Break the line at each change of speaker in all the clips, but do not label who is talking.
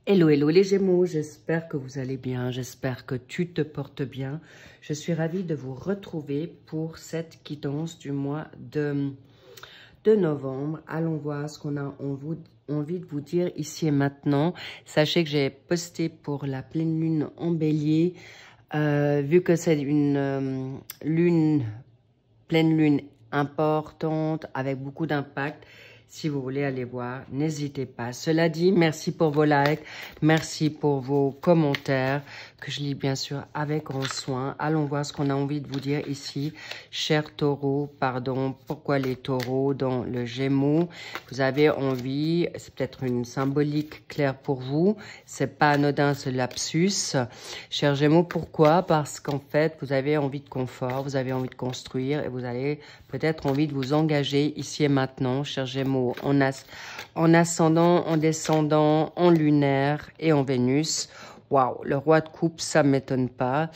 Hello, hello les Gémeaux, j'espère que vous allez bien, j'espère que tu te portes bien. Je suis ravie de vous retrouver pour cette quittance du mois de novembre. Allons voir ce qu'on a envie de vous dire ici et maintenant. Sachez que j'ai posté pour la pleine lune en bélier, vu que c'est une pleine lune importante avec beaucoup d'impact. Si vous voulez aller voir, n'hésitez pas. Cela dit, merci pour vos likes, merci pour vos commentaires, que je lis bien sûr avec grand soin. Allons voir ce qu'on a envie de vous dire ici. Chers taureaux, pardon, pourquoi les taureaux dans le Gémeaux? Vous avez envie, c'est peut-être une symbolique claire pour vous, c'est pas anodin ce lapsus. Chers Gémeaux, pourquoi? Parce qu'en fait, vous avez envie de confort, vous avez envie de construire et vous avez peut-être envie de vous engager ici et maintenant, chers Gémeaux, en ascendant, en descendant, en lunaire et en Vénus. Waouh, le roi de coupe, ça ne m'étonne pas.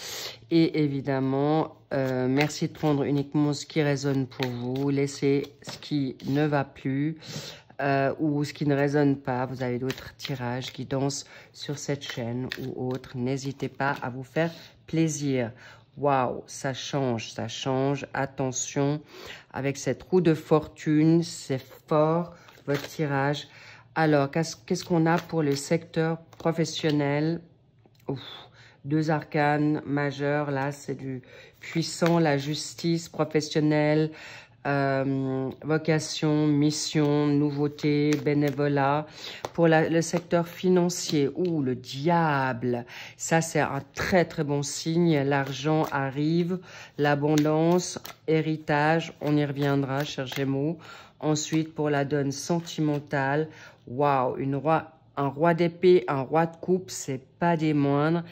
Et évidemment, merci de prendre uniquement ce qui résonne pour vous. Laissez ce qui ne va plus ou ce qui ne résonne pas. Vous avez d'autres tirages qui dansent sur cette chaîne ou autres. N'hésitez pas à vous faire plaisir. Waouh, ça change. Attention, avec cette roue de fortune, c'est fort, votre tirage. Alors, qu'est-ce qu'on a pour le secteur professionnel? Ouf, deux arcanes majeurs, là, c'est du puissant, la justice professionnelle, vocation, mission, nouveauté, bénévolat. Pour le secteur financier, le diable, ça c'est un très très bon signe. L'argent arrive, l'abondance, héritage, on y reviendra, chers Gémeaux. Ensuite, pour la donne sentimentale, waouh, un roi d'épée, un roi de coupe, c'est pas des moindres.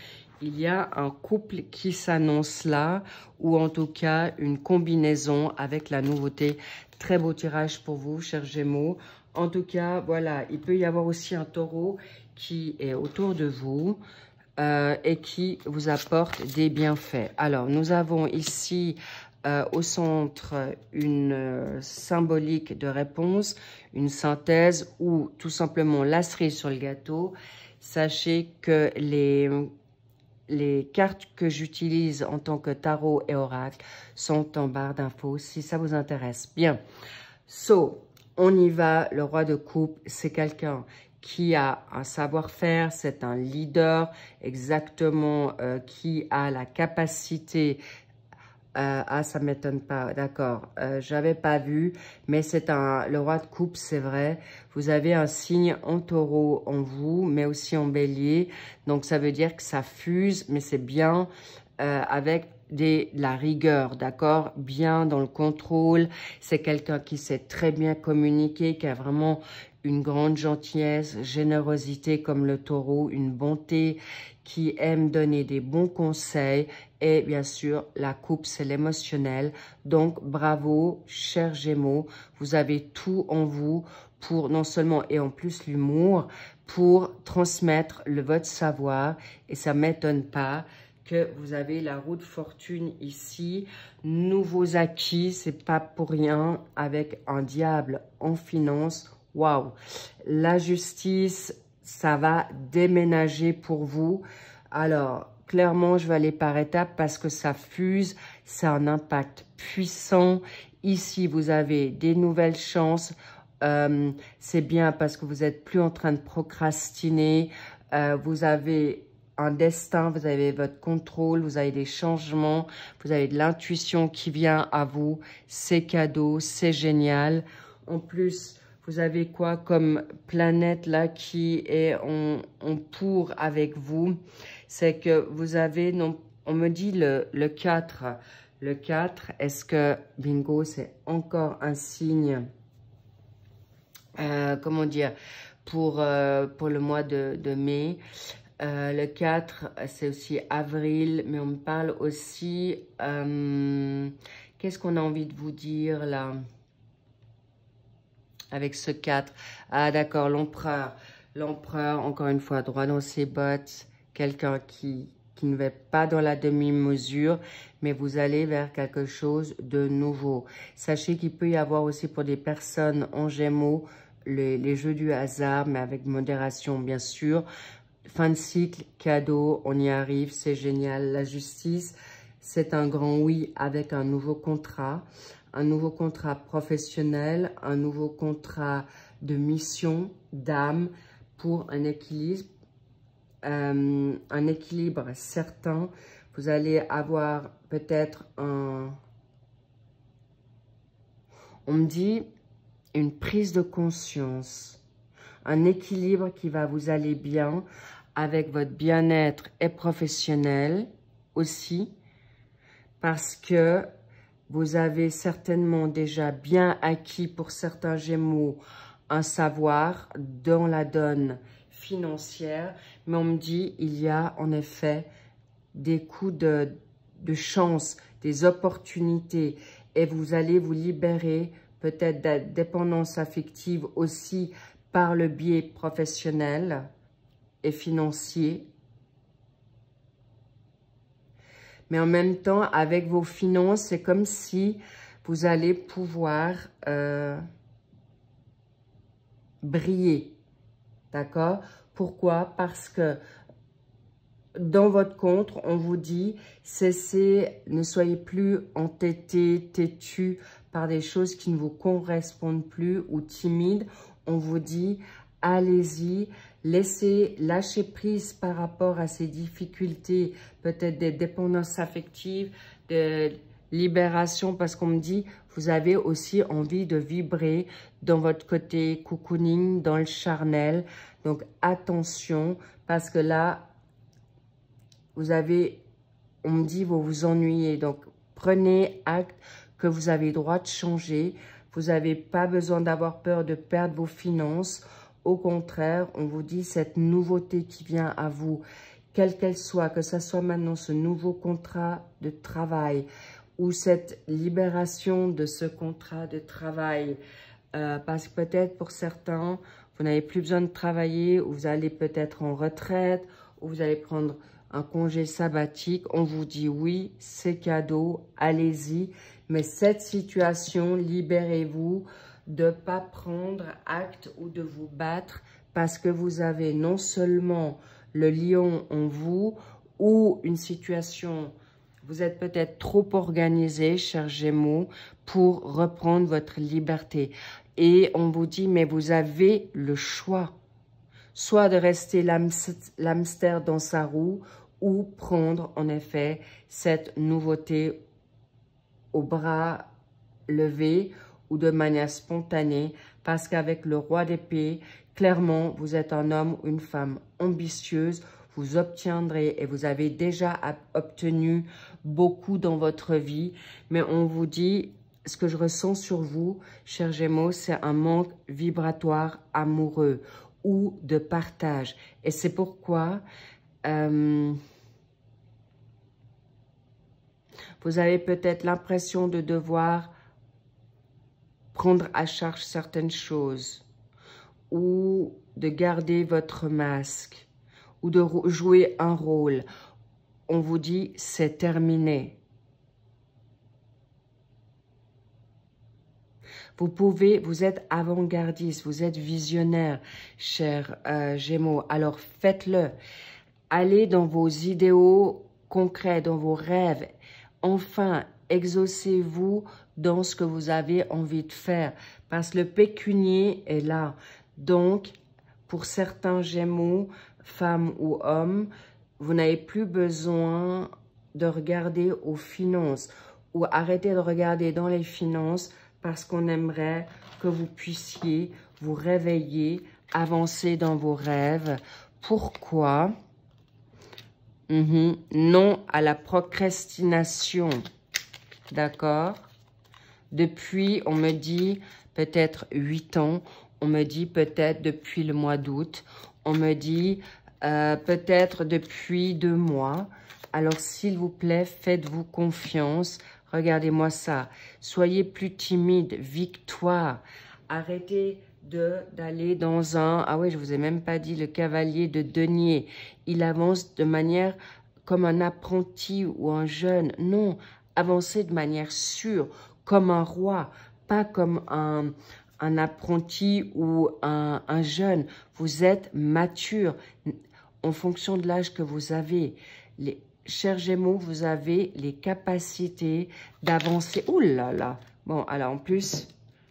Il y a un couple qui s'annonce là, ou en tout cas une combinaison avec la nouveauté. Très beau tirage pour vous, chers Gémeaux. En tout cas, voilà, il peut y avoir aussi un taureau qui est autour de vous et qui vous apporte des bienfaits. Alors, nous avons ici au centre une symbolique de réponse, une synthèse ou tout simplement la cerise sur le gâteau. Sachez que les cartes que j'utilise en tant que tarot et oracle sont en barre d'infos si ça vous intéresse. Bien, on y va. Le roi de coupe, c'est quelqu'un qui a un savoir-faire, c'est un leader exactement qui a la capacité. Ça m'étonne pas, d'accord. J'avais pas vu, mais le roi de coupe, c'est vrai. Vous avez un signe en taureau en vous, mais aussi en bélier. Donc, ça veut dire que ça fuse, mais c'est bien avec la rigueur, d'accord? Bien dans le contrôle. C'est quelqu'un qui sait très bien communiquer, qui a vraiment une grande gentillesse, générosité comme le taureau, une bonté, qui aime donner des bons conseils. Et bien sûr, la coupe, c'est l'émotionnel. Donc, bravo, chers Gémeaux. Vous avez tout en vous pour non seulement, et en plus l'humour, pour transmettre votre savoir. Et ça ne m'étonne pas que vous avez la roue de fortune ici. Nouveaux acquis, c'est pas pour rien, avec un diable en finance. Waouh! La justice, ça va déménager pour vous. Alors, clairement, je vais aller par étapes parce que ça fuse, c'est un impact puissant. Ici, vous avez des nouvelles chances. C'est bien parce que vous n'êtes plus en train de procrastiner. Vous avez un destin, vous avez votre contrôle, vous avez des changements, vous avez de l'intuition qui vient à vous. C'est cadeau, c'est génial. En plus, vous avez quoi comme planète là qui est en pour avec vous? C'est que vous avez, non, on me dit le 4. Le 4, est-ce que, bingo, c'est encore un signe, comment dire, pour le mois de mai. Le 4, c'est aussi avril, mais on me parle aussi, qu'est-ce qu'on a envie de vous dire là? Avec ce 4. Ah, d'accord, l'empereur. L'empereur, encore une fois, droit dans ses bottes. Quelqu'un qui ne va pas dans la demi-mesure, mais vous allez vers quelque chose de nouveau. Sachez qu'il peut y avoir aussi pour des personnes en Gémeaux les jeux du hasard, mais avec modération, bien sûr. fin de cycle, cadeau, on y arrive, c'est génial. La justice, c'est un grand oui avec un nouveau contrat professionnel, un nouveau contrat de mission, d'âme, pour un équilibre certain. Vous allez avoir peut-être on me dit une prise de conscience, un équilibre qui va vous aller bien avec votre bien-être et professionnel aussi, parce que vous avez certainement déjà bien acquis pour certains Gémeaux un savoir dans la donne financière, mais on me dit il y a en effet des coups de chance, des opportunités, et vous allez vous libérer peut-être de dépendance affective aussi par le biais professionnel et financier. Mais en même temps, avec vos finances, c'est comme si vous allez pouvoir briller. D'accord? Pourquoi? Parce que dans votre compte, on vous dit, ne soyez plus entêté, têtu par des choses qui ne vous correspondent plus ou timide. On vous dit, allez-y, lâchez prise par rapport à ces difficultés, peut-être des dépendances affectives, de libération, parce qu'on me dit, vous avez aussi envie de vibrer dans votre côté cocooning, dans le charnel. Donc, attention, parce que là, on me dit, vous vous ennuyez. Donc, prenez acte que vous avez le droit de changer. Vous n'avez pas besoin d'avoir peur de perdre vos finances. Au contraire, on vous dit, cette nouveauté qui vient à vous, quelle qu'elle soit, que ce soit maintenant ce nouveau contrat de travail ou cette libération de ce contrat de travail, parce que peut-être pour certains, vous n'avez plus besoin de travailler, ou vous allez peut-être en retraite, ou vous allez prendre un congé sabbatique. On vous dit oui, c'est cadeau, allez-y. Mais cette situation, libérez-vous de ne pas prendre acte ou de vous battre, parce que vous avez non seulement le lion en vous ou une situation, vous êtes peut-être trop organisé, chers Gémeaux, pour reprendre votre liberté. Et on vous dit, mais vous avez le choix, soit de rester l'hamster dans sa roue, ou prendre en effet cette nouveauté au bras levé ou de manière spontanée, parce qu'avec le roi d'épée, clairement, vous êtes un homme ou une femme ambitieuse, vous obtiendrez et vous avez déjà obtenu beaucoup dans votre vie, mais on vous dit, ce que je ressens sur vous, chers Gémeaux, c'est un manque vibratoire amoureux ou de partage. Et c'est pourquoi vous avez peut-être l'impression de devoir prendre à charge certaines choses, ou de garder votre masque, ou de jouer un rôle. On vous dit, c'est terminé. Vous êtes avant-gardiste, vous êtes visionnaire, chers Gémeaux. Alors faites-le. Allez dans vos idéaux concrets, dans vos rêves. Enfin, exaucez-vous dans ce que vous avez envie de faire, parce que le pécunier est là. Donc, pour certains Gémeaux, femmes ou hommes, vous n'avez plus besoin de regarder aux finances ou arrêtez de regarder dans les finances, parce qu'on aimerait que vous puissiez vous réveiller, avancer dans vos rêves. Pourquoi? Non à la procrastination. D'accord? Depuis, on me dit peut-être 8 ans. On me dit peut-être depuis le mois d'août. On me dit peut-être depuis 2 mois. Alors, s'il vous plaît, faites-vous confiance. Regardez-moi ça. Soyez plus timide. Victoire. Arrêtez d'aller dans un... Ah ouais, je vous ai même pas dit le cavalier de denier. Il avance de manière comme un apprenti ou un jeune. Non, avancez de manière sûre, comme un roi, pas comme un apprenti ou un jeune. Vous êtes mature. en fonction de l'âge que vous avez. Chers Gémeaux, vous avez les capacités d'avancer. Ouh là là! Bon, alors en plus,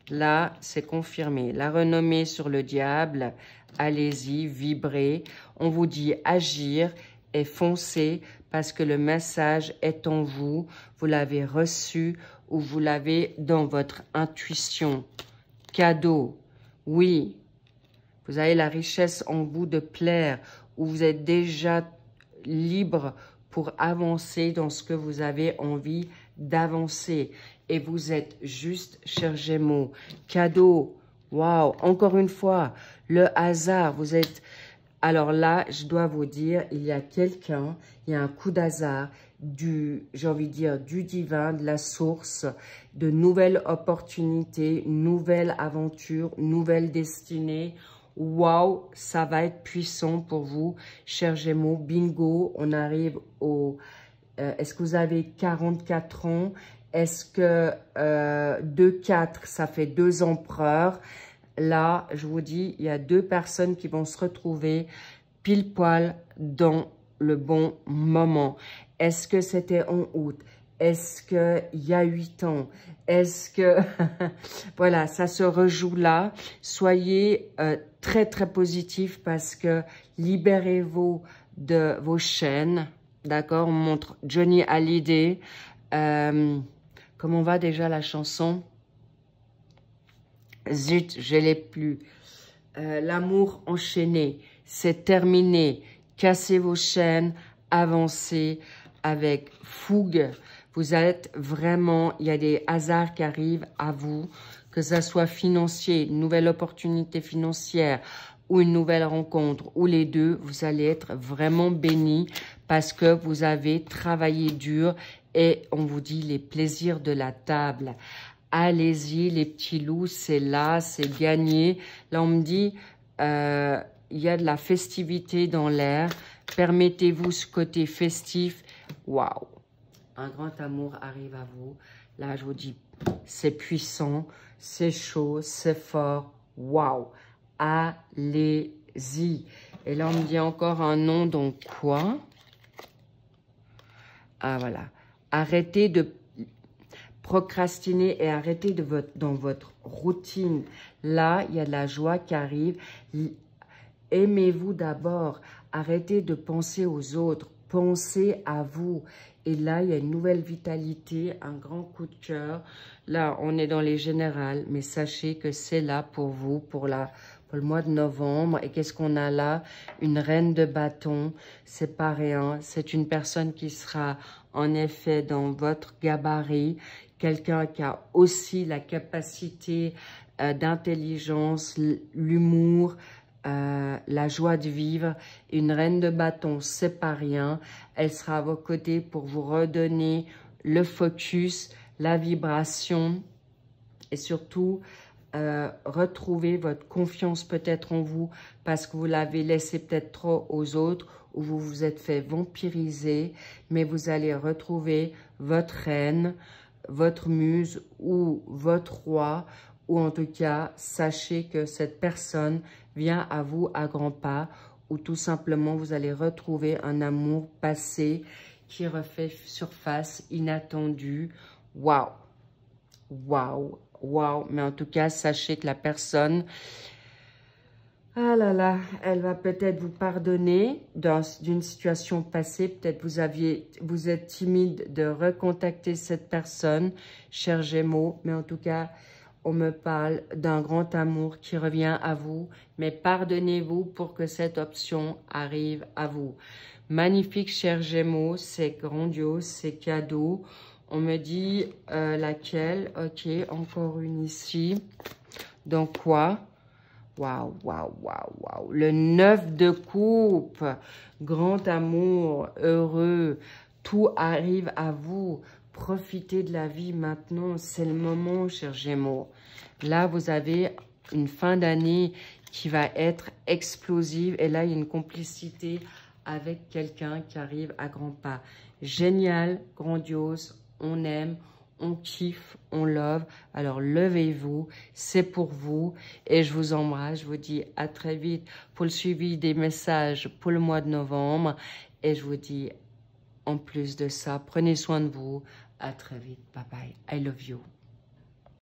là, c'est confirmé. La renommée sur le diable, allez-y, vibrez. On vous dit agir et foncer parce que le message est en vous. Vous l'avez reçu ou vous l'avez dans votre intuition. Cadeau, oui. Vous avez la richesse en vous de plaire ou vous êtes déjà libre pour avancer dans ce que vous avez envie d'avancer. Et vous êtes juste, chers Gémeaux. Cadeau, waouh, encore une fois, le hasard, vous êtes... Alors là, je dois vous dire, il y a quelqu'un, il y a un coup d'hasard, j'ai envie de dire, du divin, de la source, de nouvelles opportunités, nouvelles aventures, nouvelles destinées. Waouh, ça va être puissant pour vous, chers Gémeaux. Bingo, on arrive au... Est-ce que vous avez 44 ans? Est-ce que 2-4, ça fait 2 empereurs? Là, je vous dis, il y a 2 personnes qui vont se retrouver pile poil dans le bon moment. Est-ce que c'était en août? Est-ce qu'il y a 8 ans? Est-ce que... voilà, ça se rejoue là. Soyez très, très positif parce que libérez-vous de vos chaînes. D'accord? On montre Johnny Hallyday. Comment va déjà la chanson? Zut, je l'ai plus. L'amour enchaîné, c'est terminé. Cassez vos chaînes, avancez avec fougue. Vous êtes vraiment, il y a des hasards qui arrivent à vous, que ça soit financier, une nouvelle opportunité financière ou une nouvelle rencontre, ou les deux, vous allez être vraiment bénis parce que vous avez travaillé dur et on vous dit les plaisirs de la table. Allez-y, les petits loups, c'est là, c'est gagné. Là, on me dit, il y a de la festivité dans l'air. Permettez-vous ce côté festif. Waouh! Un grand amour arrive à vous. Là, je vous dis, c'est puissant, c'est chaud, c'est fort. Waouh! Allez-y. Et là, on me dit encore un nom, donc quoi? Ah, voilà. Arrêtez de procrastiner et arrêtez dans votre routine. Là, il y a de la joie qui arrive. Aimez-vous d'abord. Arrêtez de penser aux autres. Pensez à vous. Et là, il y a une nouvelle vitalité, un grand coup de cœur. Là, on est dans les générales, mais sachez que c'est là pour vous, pour le mois de novembre. Et qu'est-ce qu'on a là? Une reine de bâton. C'est pas rien. C'est une personne qui sera en effet dans votre gabarit. Quelqu'un qui a aussi la capacité d'intelligence, l'humour, la joie de vivre. Une reine de bâton, c'est pas rien. Elle sera à vos côtés pour vous redonner le focus, la vibration et surtout retrouver votre confiance peut-être en vous parce que vous l'avez laissé peut-être trop aux autres ou vous vous êtes fait vampiriser, mais vous allez retrouver votre reine, votre muse ou votre roi, ou en tout cas, sachez que cette personne vient à vous à grands pas, ou tout simplement, vous allez retrouver un amour passé qui refait surface, inattendu. Waouh! Waouh! Waouh! Mais en tout cas, sachez que la personne... Ah là là, elle va peut-être vous pardonner d'une situation passée. Peut-être vous êtes timide de recontacter cette personne, cher Gémeaux. Mais en tout cas, on me parle d'un grand amour qui revient à vous. Mais pardonnez-vous pour que cette option arrive à vous. Magnifique, cher Gémeaux. C'est grandiose, c'est cadeau. On me dit laquelle? Ok, encore une ici. Donc quoi? Waouh, waouh, waouh, waouh. Le 9 de coupe, grand amour, heureux, tout arrive à vous. Profitez de la vie maintenant, c'est le moment, chers Gémeaux. Là, vous avez une fin d'année qui va être explosive et là, il y a une complicité avec quelqu'un qui arrive à grands pas. Génial, grandiose, on aime, on kiffe, on love. Alors, levez-vous, c'est pour vous. Et je vous embrasse, je vous dis à très vite pour le suivi des messages pour le mois de novembre. Et je vous dis, en plus de ça, prenez soin de vous. À très vite. Bye bye. I love you.